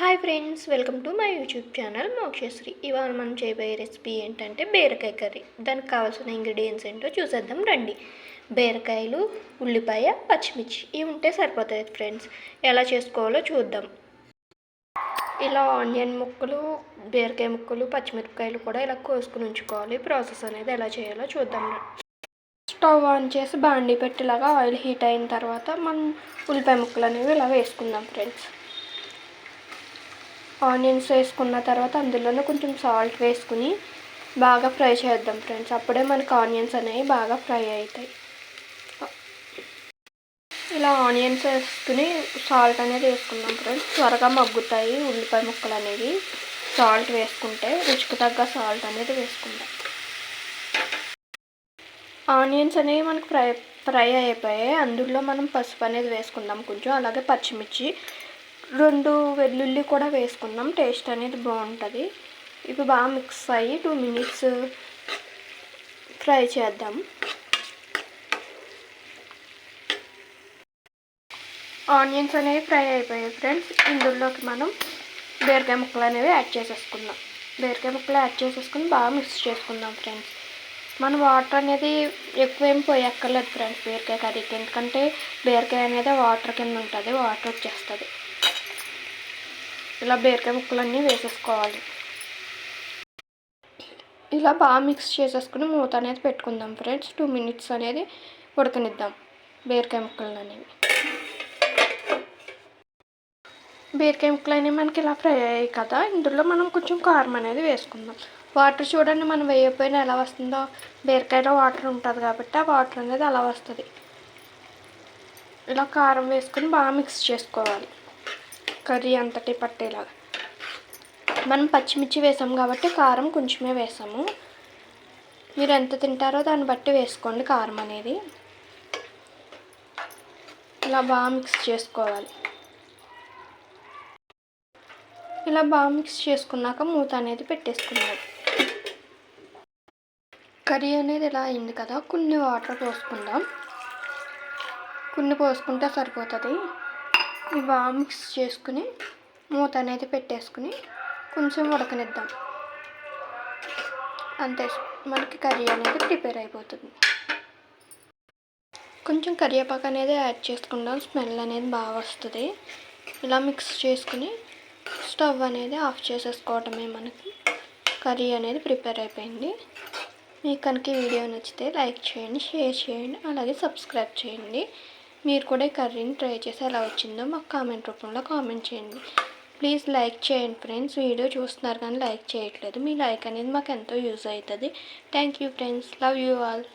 Hi friends, welcome to my YouTube channel Mokshasri. ఇవాళ మనం చేయబోయే రెసిపీ ఏంటంటే బీరకాయ కర్రీ. దానికి కావాల్సిన ఇంగ్రీడియంట్స్ ఏంటో చూసేద్దాం రండి. బీరకాయలు, ఉల్లిపాయ, పచ్చిమిర్చి ఇవి ఉంటే సరిపోతాయి ఫ్రెండ్స్. ఎలా చేసుకోవాలో చూద్దాం. ఇలా ఆనియన్ ముక్కలు, బీరకాయ ముక్కలు, పచ్చిమిరపకాయలు కూడా ఇలా కోసుకుని ఉంచుకోవాలి. ప్రాసెస్ అనేది ఎలా చేయాలో చూద్దాం. స్టవ్ ఆన్ చేసి బాండీ పెట్టేలాగా ఆయిల్ హీట్ అయిన తర్వాత మనం ఉల్లిపాయ ముక్కలు అనేవి ఇలా వేసుకుందాం ఫ్రెండ్స్. ఆనియన్స్ వేసుకున్న తర్వాత అందులోనే కొంచెం సాల్ట్ వేసుకుని బాగా ఫ్రై చేద్దాం ఫ్రెండ్స్. అప్పుడే మనకు ఆనియన్స్ అనేవి బాగా ఫ్రై అవుతాయి. ఇలా ఆనియన్స్ వేసుకుని సాల్ట్ అనేది వేసుకుందాం ఫ్రెండ్స్. త్వరగా మగ్గుతాయి ఉల్లిపాయ ముక్కలు అనేవి. సాల్ట్ వేసుకుంటే రుచికి తగ్గ సాల్ట్ అనేది వేసుకుందాం. ఆనియన్స్ అనేవి మనకు ఫ్రై అయిపోయాయి. అందులో మనం పసుపు అనేది వేసుకుందాం కొంచెం. అలాగే పచ్చిమిర్చి, 2 వెల్లుల్లి కూడా వేసుకుందాం. టేస్ట్ అనేది బాగుంటుంది. ఇవి బాగా మిక్స్ అయ్యి 2 మినిట్స్ ఫ్రై చేద్దాం. ఆనియన్స్ అనేవి ఫ్రై అయిపోయాయి ఫ్రెండ్స్. ఇందులోకి మనం బీరకాయ ముక్కలు అనేవి యాడ్ చేసేసుకుందాం. బీరకాయ ముక్కలు యాడ్ చేసేసుకుని బాగా మిక్స్ చేసుకుందాం ఫ్రెండ్స్. మనం వాటర్ అనేది ఎక్కువ ఏం పోయక్కర్లేదు ఫ్రెండ్స్ బీరకాయ కర్రీకి. ఎందుకంటే బీరకాయ అనేది వాటర్ కింద ఉంటుంది, వాటర్ వచ్చేస్తుంది. ఇలా బీరకాయ ముక్కలన్నీ వేసేసుకోవాలి. ఇలా బాగా మిక్స్ చేసేసుకుని మూత అనేది పెట్టుకుందాం ఫ్రెండ్స్. 2 మినిట్స్ అనేది ఉడకనిద్దాం బీరకాయ ముక్కలు అనేవి. బీరకాయ ముక్కలు అనేవి మనకి ఇలా ఫ్రై అయ్యాయి కదా, ఇందులో మనం కొంచెం కారం అనేది వేసుకుందాం. వాటర్ చూడండి, మనం వేయకపోయినా ఎలా వస్తుందో. బీరకాయలో వాటర్ ఉంటుంది కాబట్టి ఆ వాటర్ అనేది అలా వస్తుంది. ఇలా కారం వేసుకుని బాగా మిక్స్ చేసుకోవాలి కర్రీ అంతటి పట్టేలాగా. మనం పచ్చిమిర్చి వేసాము కాబట్టి కారం కొంచెమే వేసాము. మీరు ఎంత తింటారో దాన్ని బట్టి వేసుకోండి కారం అనేది. ఇలా బాగా మిక్స్ చేసుకోవాలి. ఇలా బాగా మిక్స్ చేసుకున్నాక మూత అనేది పెట్టేసుకున్నాం. కర్రీ అనేది ఇలా అయింది కదా, కొన్ని వాటర్ పోసుకుందాం. కొన్ని పోసుకుంటే సరిపోతుంది. ఇవి బాగా మిక్స్ చేసుకుని మూత అనేది పెట్టేసుకుని కొంచెం ఉడకనిద్దాం. అంతే, మనకి కర్రీ అనేది ప్రిపేర్ అయిపోతుంది. కొంచెం కరివేపాకు అనేది యాడ్ చేసుకుందాం, స్మెల్ అనేది బాగా వస్తుంది. ఇలా మిక్స్ చేసుకుని స్టవ్ అనేది ఆఫ్ చేసేసుకోవటమే. మనకి కర్రీ అనేది ప్రిపేర్ అయిపోయింది. మీకు కనుక ఈ వీడియో నచ్చితే లైక్ చేయండి, షేర్ చేయండి, అలాగే సబ్స్క్రైబ్ చేయండి. మీరు కూడా ఈ కర్రీని ట్రై చేసి ఎలా వచ్చిందో మాకు కామెంట్ రూపంలో కామెంట్ చేయండి. ప్లీజ్ లైక్ చేయండి ఫ్రెండ్స్. వీడియో చూస్తున్నారు కానీ లైక్ చేయట్లేదు. మీ లైక్ అనేది మాకు ఎంతో యూజ్ అవుతుంది. Thank you friends. Love you all.